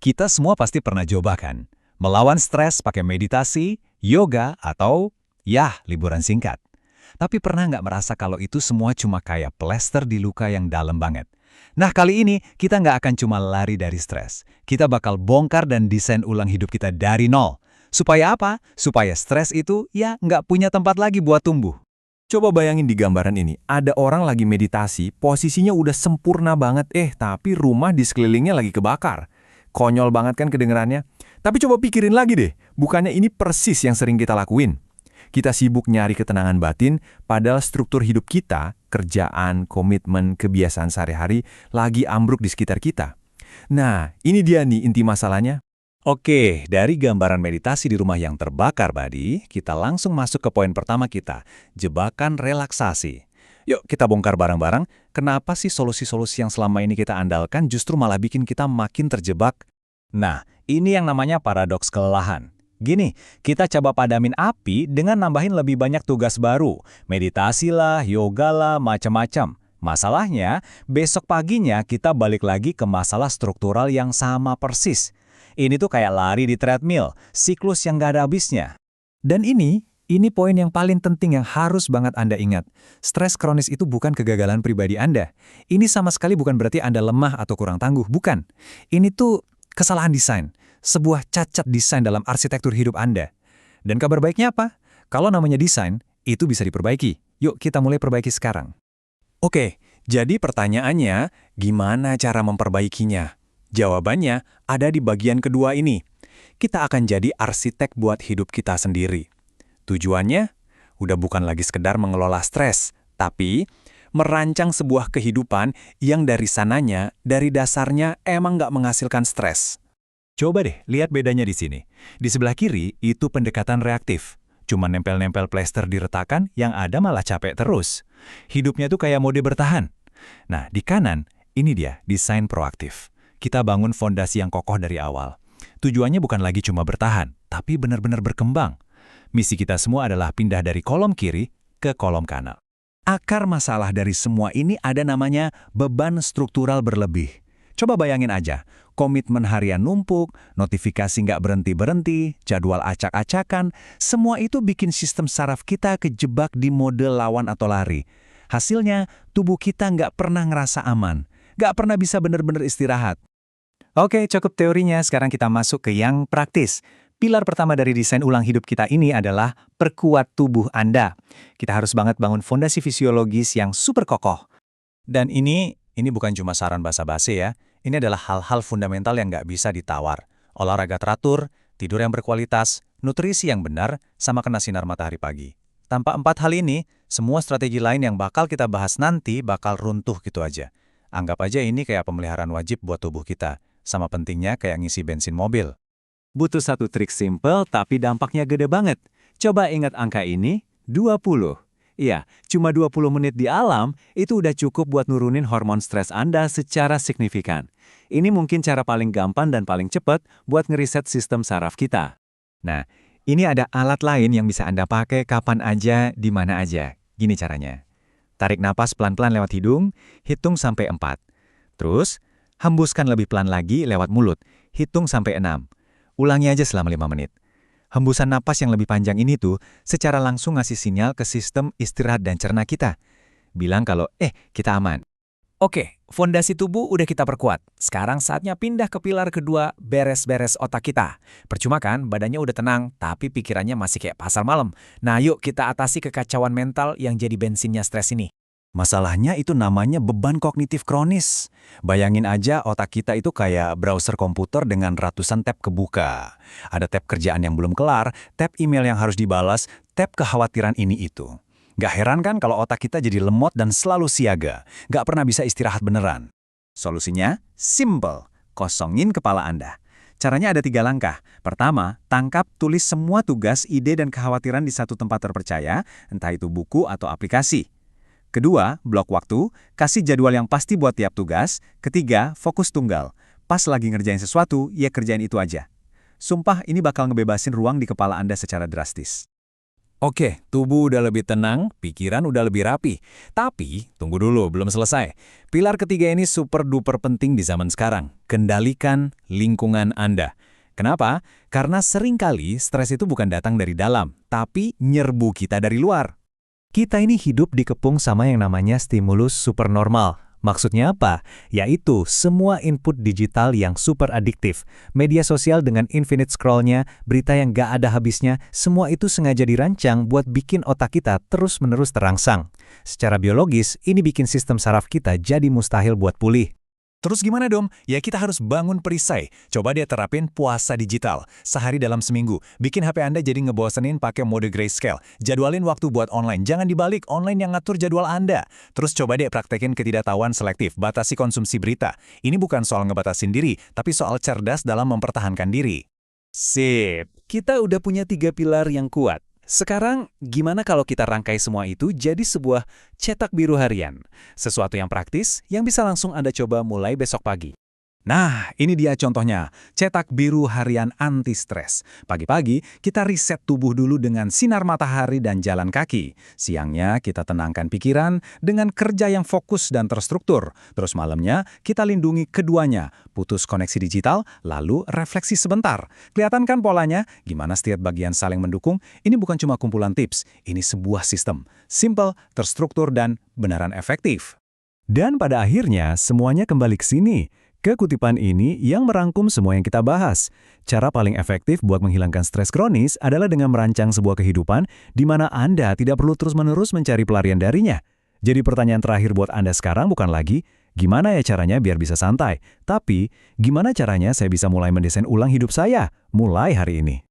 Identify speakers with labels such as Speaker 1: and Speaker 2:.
Speaker 1: Kita semua pasti pernah coba kan? Melawan stres pakai meditasi, yoga, atau liburan singkat. Tapi pernah nggak merasa kalau itu semua cuma kayak plester di luka yang dalam banget? Nah, kali ini kita nggak akan cuma lari dari stres. Kita bakal bongkar dan desain ulang hidup kita dari nol. Supaya apa? Supaya stres itu nggak punya tempat lagi buat tumbuh.
Speaker 2: Coba bayangin di gambaran ini, ada orang lagi meditasi, posisinya udah sempurna banget, tapi rumah di sekelilingnya lagi kebakar. Konyol banget kan kedengerannya? Tapi coba pikirin lagi deh, bukannya ini persis yang sering kita lakuin? Kita sibuk nyari ketenangan batin, padahal struktur hidup kita, kerjaan, komitmen, kebiasaan sehari-hari, lagi ambruk di sekitar kita. Nah, ini dia nih inti masalahnya.
Speaker 1: Oke, dari gambaran meditasi di rumah yang terbakar, Badi, kita langsung masuk ke poin pertama kita, jebakan relaksasi. Yuk kita bongkar bareng-bareng, kenapa sih solusi-solusi yang selama ini kita andalkan justru malah bikin kita makin terjebak? Nah, ini yang namanya paradoks kelelahan. Gini, kita coba padamin api dengan nambahin lebih banyak tugas baru, meditasi lah, yoga lah, macam-macam. Masalahnya, besok paginya kita balik lagi ke masalah struktural yang sama persis. Ini tuh kayak lari di treadmill, siklus yang gak ada habisnya. Dan ini poin yang paling penting yang harus banget Anda ingat. Stres kronis itu bukan kegagalan pribadi Anda. Ini sama sekali bukan berarti Anda lemah atau kurang tangguh, bukan. Ini tuh kesalahan desain, sebuah cacat desain dalam arsitektur hidup Anda. Dan kabar baiknya apa? Kalau namanya desain, itu bisa diperbaiki. Yuk kita mulai perbaiki sekarang. Oke, jadi pertanyaannya, gimana cara memperbaikinya? Jawabannya ada di bagian kedua ini. Kita akan jadi arsitek buat hidup kita sendiri. Tujuannya, udah bukan lagi sekedar mengelola stres, tapi merancang sebuah kehidupan yang dari sananya, dari dasarnya emang nggak menghasilkan stres. Coba deh, lihat bedanya di sini. Di sebelah kiri, itu pendekatan reaktif. Cuma nempel-nempel plester di retakan, yang ada malah capek terus. Hidupnya tuh kayak mode bertahan. Nah, di kanan, ini dia, desain proaktif. Kita bangun fondasi yang kokoh dari awal. Tujuannya bukan lagi cuma bertahan, tapi benar-benar berkembang. Misi kita semua adalah pindah dari kolom kiri ke kolom kanan. Akar masalah dari semua ini ada namanya beban struktural berlebih. Coba bayangin aja, komitmen harian numpuk, notifikasi nggak berhenti-berhenti, jadwal acak-acakan, semua itu bikin sistem saraf kita kejebak di mode lawan atau lari. Hasilnya, tubuh kita nggak pernah ngerasa aman. Nggak pernah bisa benar-benar istirahat. Oke, cukup teorinya. Sekarang kita masuk ke yang praktis. Pilar pertama dari desain ulang hidup kita ini adalah perkuat tubuh Anda. Kita harus banget bangun fondasi fisiologis yang super kokoh. Dan ini bukan cuma saran basa-basi ya. Ini adalah hal-hal fundamental yang nggak bisa ditawar. Olahraga teratur, tidur yang berkualitas, nutrisi yang benar, sama kena sinar matahari pagi. Tanpa 4 hal ini, semua strategi lain yang bakal kita bahas nanti bakal runtuh gitu aja. Anggap aja ini kayak pemeliharaan wajib buat tubuh kita. Sama pentingnya kayak ngisi bensin mobil. Butuh satu trik simple tapi dampaknya gede banget. Coba ingat angka ini, 20. Iya, cuma 20 menit di alam itu udah cukup buat nurunin hormon stres Anda secara signifikan. Ini mungkin cara paling gampang dan paling cepat buat ngeriset sistem saraf kita. Nah, ini ada alat lain yang bisa Anda pakai kapan aja, di mana aja. Gini caranya. Tarik napas pelan-pelan lewat hidung, hitung sampai 4. Terus, hembuskan lebih pelan lagi lewat mulut, hitung sampai 6. Ulangi aja selama 5 menit. Hembusan napas yang lebih panjang ini tuh secara langsung ngasih sinyal ke sistem istirahat dan cerna kita. Bilang kalau, kita aman. Oke, fondasi tubuh udah kita perkuat. Sekarang saatnya pindah ke pilar kedua, beres-beres otak kita. Percuma kan, badannya udah tenang, tapi pikirannya masih kayak pasar malam. Nah yuk kita atasi kekacauan mental yang jadi bensinnya stres ini. Masalahnya itu namanya beban kognitif kronis. Bayangin aja otak kita itu kayak browser komputer dengan ratusan tab kebuka. Ada tab kerjaan yang belum kelar, tab email yang harus dibalas, tab kekhawatiran ini itu. Gak heran kan kalau otak kita jadi lemot dan selalu siaga. Gak pernah bisa istirahat beneran. Solusinya simple, kosongin kepala Anda. Caranya ada 3 langkah. Pertama, tangkap tulis semua tugas, ide, dan kekhawatiran di satu tempat terpercaya, entah itu buku atau aplikasi. Kedua, blok waktu, kasih jadwal yang pasti buat tiap tugas. Ketiga, fokus tunggal. Pas lagi ngerjain sesuatu, kerjain itu aja. Sumpah ini bakal ngebebasin ruang di kepala Anda secara drastis. Oke, tubuh udah lebih tenang, pikiran udah lebih rapi. Tapi, tunggu dulu, belum selesai. Pilar ketiga ini super duper penting di zaman sekarang. Kendalikan lingkungan Anda. Kenapa? Karena seringkali stres itu bukan datang dari dalam, tapi nyerbu kita dari luar. Kita ini hidup dikepung sama yang namanya stimulus supernormal. Maksudnya apa? Yaitu semua input digital yang super adiktif. Media sosial dengan infinite scroll-nya, berita yang gak ada habisnya, semua itu sengaja dirancang buat bikin otak kita terus-menerus terangsang. Secara biologis, ini bikin sistem saraf kita jadi mustahil buat pulih. Terus gimana dong? Ya kita harus bangun perisai. Coba dia terapin puasa digital. Sehari dalam seminggu. Bikin HP Anda jadi ngebosenin pakai mode grayscale. Jadwalin waktu buat online. Jangan dibalik, online yang ngatur jadwal Anda. Terus coba deh praktekin ketidaktahuan selektif. Batasi konsumsi berita. Ini bukan soal ngebatasin diri, tapi soal cerdas dalam mempertahankan diri. Sip, kita udah punya 3 pilar yang kuat. Sekarang, gimana kalau kita rangkai semua itu jadi sebuah cetak biru harian? Sesuatu yang praktis, yang bisa langsung Anda coba mulai besok pagi. Nah, ini dia contohnya, cetak biru harian anti-stres. Pagi-pagi, kita riset tubuh dulu dengan sinar matahari dan jalan kaki. Siangnya, kita tenangkan pikiran dengan kerja yang fokus dan terstruktur. Terus malamnya, kita lindungi keduanya, putus koneksi digital, lalu refleksi sebentar. Kelihatan kan polanya? Gimana setiap bagian saling mendukung? Ini bukan cuma kumpulan tips, ini sebuah sistem. Simple, terstruktur, dan beneran efektif. Dan pada akhirnya, semuanya kembali ke sini. Ke kutipan ini yang merangkum semua yang kita bahas. Cara paling efektif buat menghilangkan stres kronis adalah dengan merancang sebuah kehidupan di mana Anda tidak perlu terus-menerus mencari pelarian darinya. Jadi pertanyaan terakhir buat Anda sekarang bukan lagi, gimana ya caranya biar bisa santai? Tapi, gimana caranya saya bisa mulai mendesain ulang hidup saya mulai hari ini?